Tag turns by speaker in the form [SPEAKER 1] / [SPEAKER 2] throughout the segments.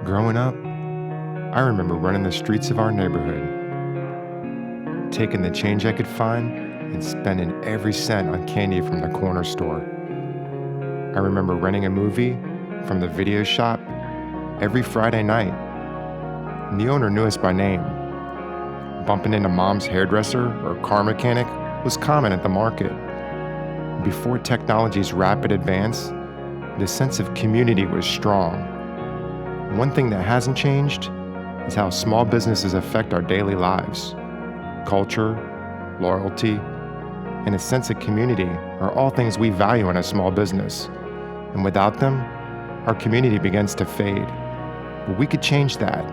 [SPEAKER 1] Growing up, I remember running the streets of our neighborhood, taking the change I could find and spending every cent on candy from the corner store. I remember renting a movie from the video shop every Friday night, and the owner knew us by name. Bumping into mom's hairdresser or car mechanic was common at the market. Before technology's rapid advance, the sense of community was strong. One thing that hasn't changed is how small businesses affect our daily lives. Culture, loyalty, and a sense of community are all things we value in a small business. And without them, our community begins to fade. But we could change that.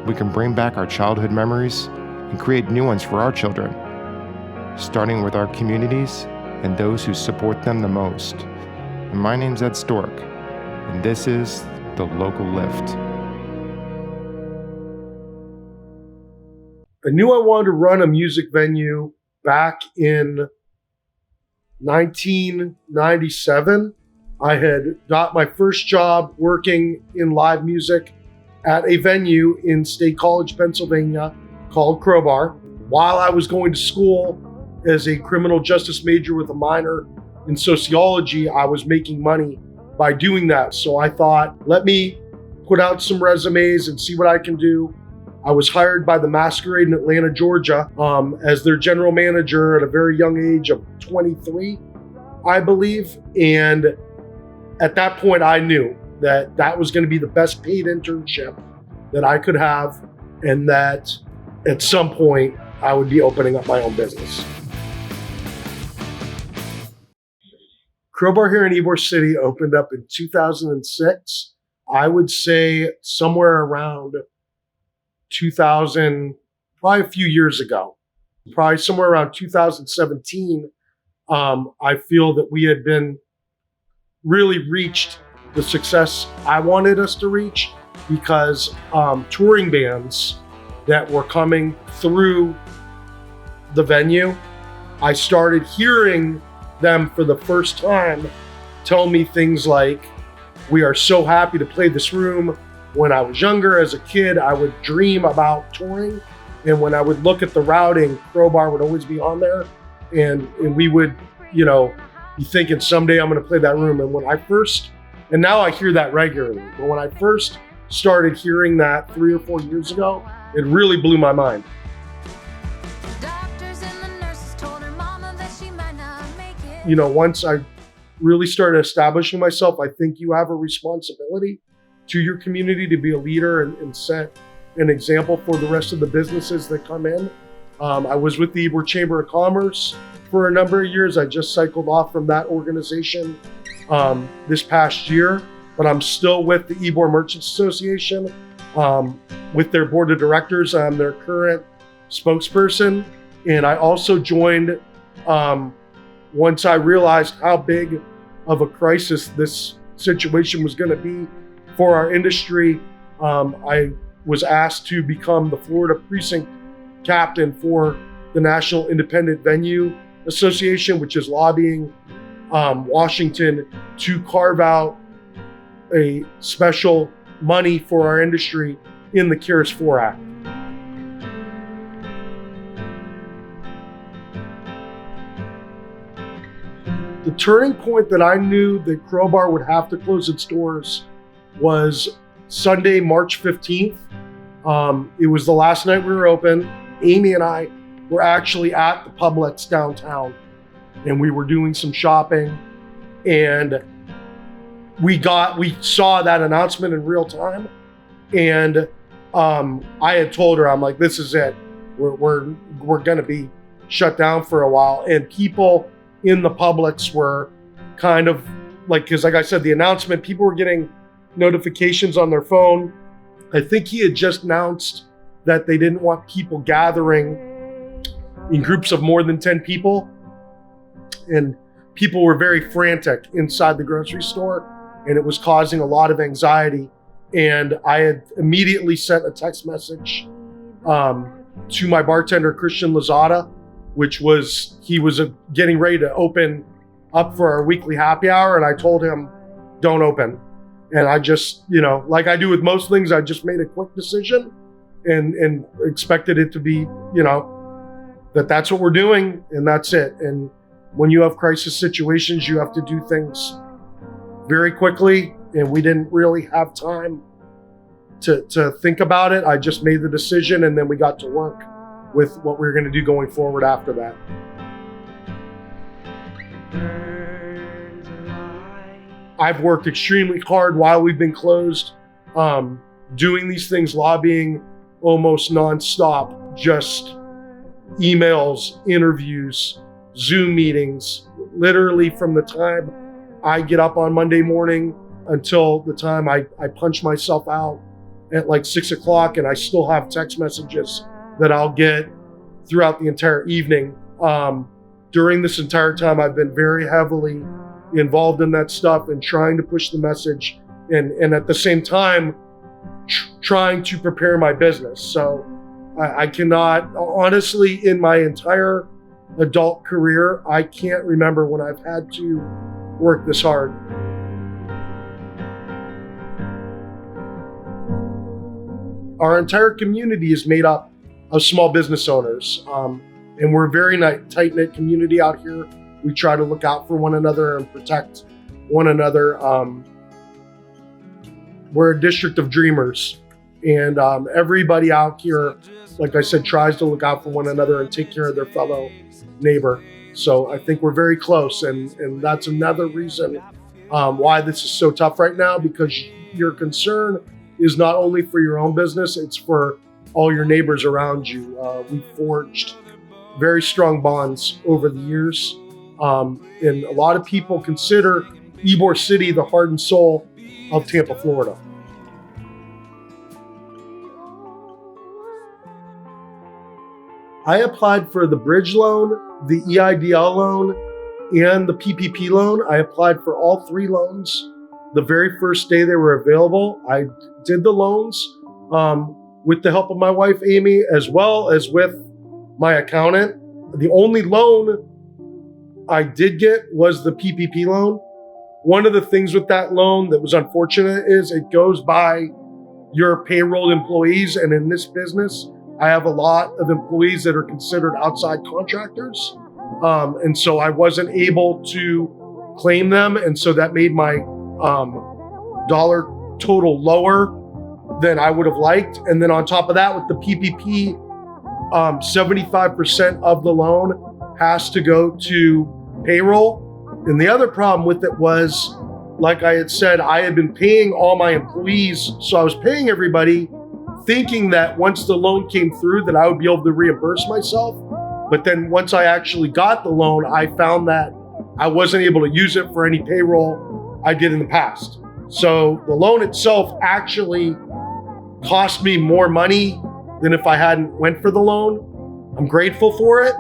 [SPEAKER 1] We can bring back our childhood memories and create new ones for our children, starting with our communities and those who support them the most. And my name's Ed Stork, and this is The Local Lift.
[SPEAKER 2] I knew I wanted to run a music venue back in 1997. I had got my first job working in live music at a venue in State College, Pennsylvania called Crowbar. While I was going to school as a criminal justice major with a minor in sociology, I was making money by doing that. So I thought, let me put out some resumes and see what I can do. I was hired by the Masquerade in Atlanta, Georgia, as their general manager at a very young age of 23, I believe. And at that point, I knew that that was going to be the best paid internship that I could have, and that at some point I would be opening up my own business. Crowbar here in Ybor City opened up in 2006. I would say somewhere around 2000, probably a few years ago, probably somewhere around 2017. I feel that we had been really reached the success I wanted us to reach, because touring bands that were coming through the venue, I started hearing them for the first time tell me things like, "We are so happy to play this room. When I was younger, as a kid, I would dream about touring. And when I would look at the routing, Crowbar would always be on there. And we would, be thinking someday I'm going to play that room." And now I hear that regularly. But when I first started hearing that 3 or 4 years ago, it really blew my mind. Once I really started establishing myself, I think you have a responsibility to your community to be a leader and set an example for the rest of the businesses that come in. I was with the Ybor Chamber of Commerce for a number of years. I just cycled off from that organization this past year, but I'm still with the Ybor Merchants Association with their board of directors. I'm their current spokesperson. And I also joined once I realized how big of a crisis this situation was going to be for our industry. I was asked to become the Florida precinct captain for the National Independent Venue Association, which is lobbying Washington to carve out a special money for our industry in the CARES 4 Act. The turning point that I knew that Crowbar would have to close its doors was Sunday, March 15th. It was the last night we were open. Amy and I were actually at the Publix downtown, and we were doing some shopping, and we saw that announcement in real time. And I had told her, I'm like, this is it. We're going to be shut down for a while. And people in the Publix were kind of because like I said, the announcement, people were getting notifications on their phone. I think he had just announced that they didn't want people gathering in groups of more than 10 people. And people were very frantic inside the grocery store, and it was causing a lot of anxiety. And I had immediately sent a text message to my bartender, Christian Lozada, he was getting ready to open up for our weekly happy hour. And I told him, don't open. And I just, like I do with most things, I just made a quick decision and expected it to be, that's what we're doing and that's it. And when you have crisis situations, you have to do things very quickly. And we didn't really have time to think about it. I just made the decision and then we got to work with what we were going to do going forward after that. I've worked extremely hard while we've been closed, doing these things, lobbying almost nonstop, just emails, interviews, Zoom meetings, literally from the time I get up on Monday morning until the time I punch myself out at like 6 o'clock, and I still have text messages that I'll get throughout the entire evening. During this entire time, I've been very heavily involved in that stuff and trying to push the message and at the same time trying to prepare my business. So I cannot, honestly, in my entire adult career, I can't remember when I've had to work this hard. Our entire community is made up of small business owners, and we're a very tight-knit community out here. We try to look out for one another and protect one another. We're a district of dreamers, and everybody out here, like I said, tries to look out for one another and take care of their fellow neighbor. So I think we're very close, and that's another reason why this is so tough right now, because your concern is not only for your own business, it's for all your neighbors around you. We've forged very strong bonds over the years. And a lot of people consider Ybor City the heart and soul of Tampa, Florida. I applied for the bridge loan, the EIDL loan, and the PPP loan. I applied for all three loans the very first day they were available. I did the loans with the help of my wife, Amy, as well as with my accountant. The only loan I did get was the PPP loan. One of the things with that loan that was unfortunate is it goes by your payroll employees. And in this business, I have a lot of employees that are considered outside contractors. And so I wasn't able to claim them. And so that made my dollar total lower than I would have liked. And then on top of that, with the PPP, 75% of the loan has to go to payroll. And the other problem with it was, like I had said, I had been paying all my employees. So I was paying everybody thinking that once the loan came through that I would be able to reimburse myself. But then once I actually got the loan, I found that I wasn't able to use it for any payroll I did in the past. So the loan itself actually cost me more money than if I hadn't went for the loan. I'm grateful for it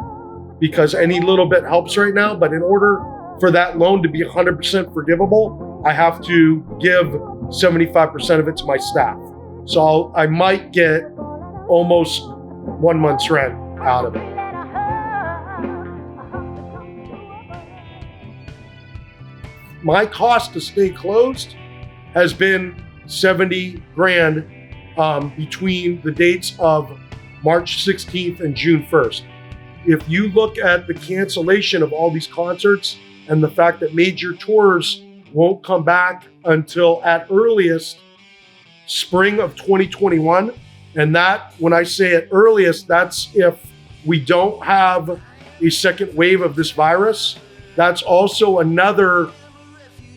[SPEAKER 2] because any little bit helps right now. But in order for that loan to be 100% forgivable, I have to give 75% of it to my staff. So I might get almost 1 month's rent out of it. My cost to stay closed has been 70 grand between the dates of March 16th and June 1st. If you look at the cancellation of all these concerts and the fact that major tours won't come back until at earliest spring of 2021, and that, when I say at earliest, that's if we don't have a second wave of this virus. That's also another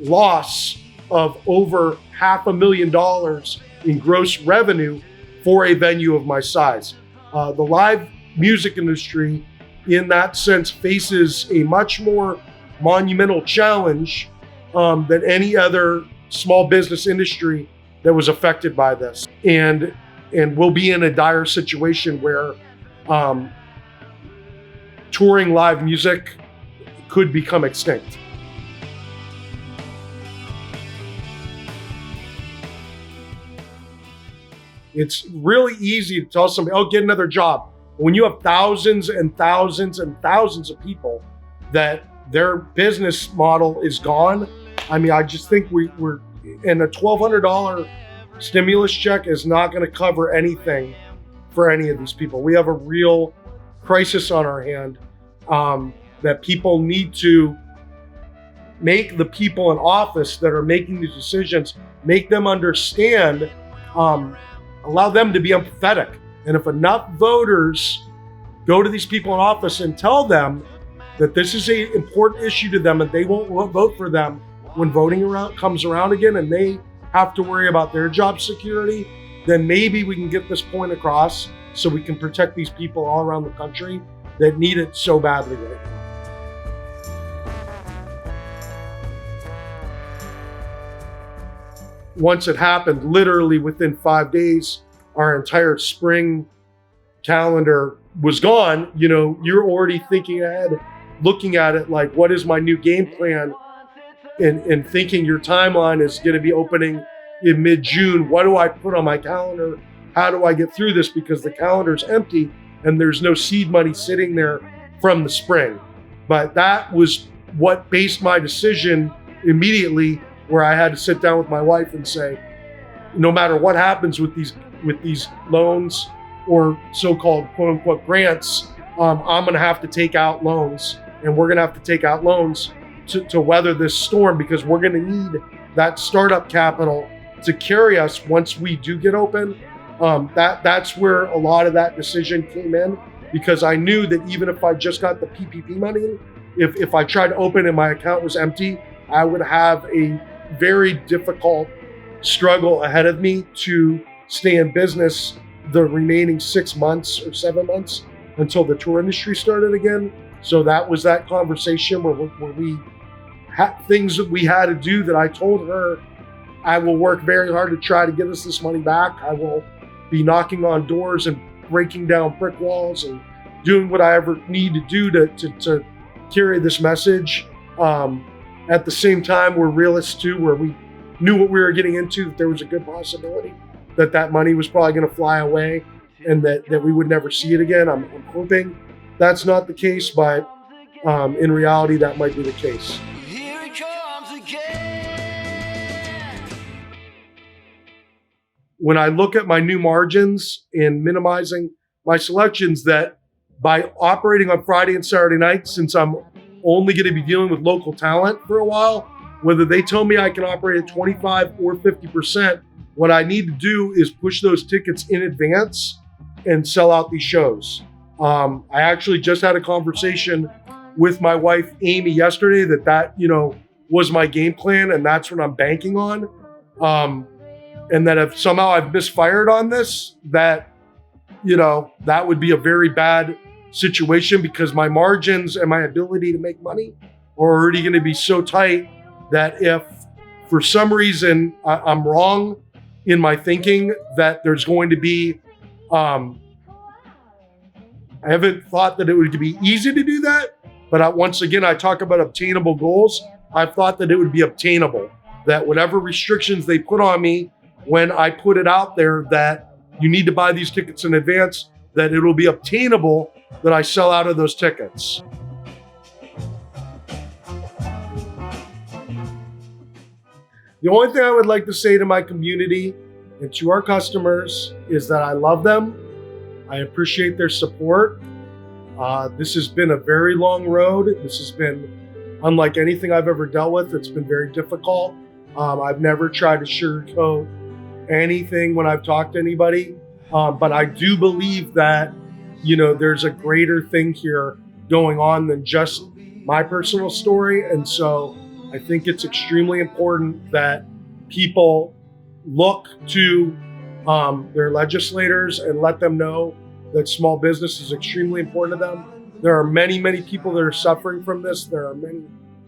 [SPEAKER 2] loss of over $500,000 in gross revenue for a venue of my size. The live music industry, in that sense, faces a much more monumental challenge than any other small business industry that was affected by this, and we'll be in a dire situation where touring live music could become extinct. It's really easy to tell somebody, oh, get another job. When you have thousands and thousands and thousands of people that their business model is gone, I mean, I just think we're and a $1,200 stimulus check is not going to cover anything for any of these people. We have a real crisis on our hand that people need to make the people in office that are making these decisions, make them understand, allow them to be empathetic. And if enough voters go to these people in office and tell them that this is an important issue to them and they won't vote for them when voting comes around again and they have to worry about their job security, then maybe we can get this point across so we can protect these people all around the country that need it so badly right now. Once it happened, literally within 5 days, our entire spring calendar was gone. You know, you're already thinking ahead, looking at it like, what is my new game plan? And thinking your timeline is going to be opening in mid-June. What do I put on my calendar? How do I get through this? Because the calendar's empty and there's no seed money sitting there from the spring. But that was what based my decision immediately, where I had to sit down with my wife and say, no matter what happens with these loans or so-called quote unquote grants, I'm going to have to take out loans, and we're going to have to take out loans to weather this storm, because we're going to need that startup capital to carry us once we do get open. That's where a lot of that decision came in, because I knew that even if I just got the PPP money, if I tried to open and my account was empty, I would have a very difficult struggle ahead of me to stay in business the remaining 6 months or 7 months until the tour industry started again. So that was that conversation where we had things that we had to do that I told her, I will work very hard to try to get us this money back. I will be knocking on doors and breaking down brick walls and doing what I ever need to do to carry this message. At the same time, we're realists too, where we knew what we were getting into, that there was a good possibility that money was probably going to fly away and that we would never see it again. I'm hoping that's not the case, but in reality, that might be the case.
[SPEAKER 3] Here it comes again.
[SPEAKER 2] When I look at my new margins and minimizing my selections, that by operating on Friday and Saturday nights, since I'm only going to be dealing with local talent for a while, whether they tell me I can operate at 25 or 50%, what I need to do is push those tickets in advance and sell out these shows. I actually just had a conversation with my wife, Amy, yesterday that was my game plan, and that's what I'm banking on. And that if somehow I've misfired on this, that would be a very bad situation, because my margins and my ability to make money are already going to be so tight that if for some reason I'm wrong in my thinking that there's going to be, I haven't thought that it would be easy to do that, but once again, I talk about obtainable goals. I've thought that it would be obtainable, that whatever restrictions they put on me when I put it out there that you need to buy these tickets in advance, that it'll be obtainable that I sell out of those tickets. The only thing I would like to say to my community and to our customers is that I love them. I appreciate their support. This has been a very long road. This has been unlike anything I've ever dealt with. It's been very difficult. I've never tried to sugarcoat anything when I've talked to anybody. But I do believe that, there's a greater thing here going on than just my personal story. And so I think it's extremely important that people look to their legislators and let them know that small business is extremely important to them. There are many, many people that are suffering from this. There are many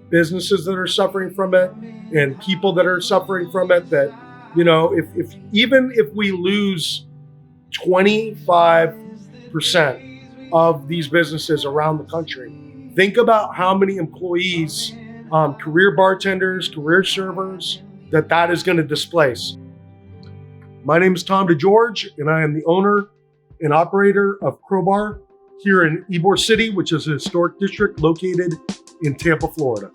[SPEAKER 2] businesses that are suffering from it and people that are suffering from it that, if we lose 25% of these businesses around the country, think about how many employees, career bartenders, career servers, that is going to displace. My name is DeGeorge, and I am the owner and operator of Crowbar here in Ybor City, which is a historic district located in Tampa, Florida.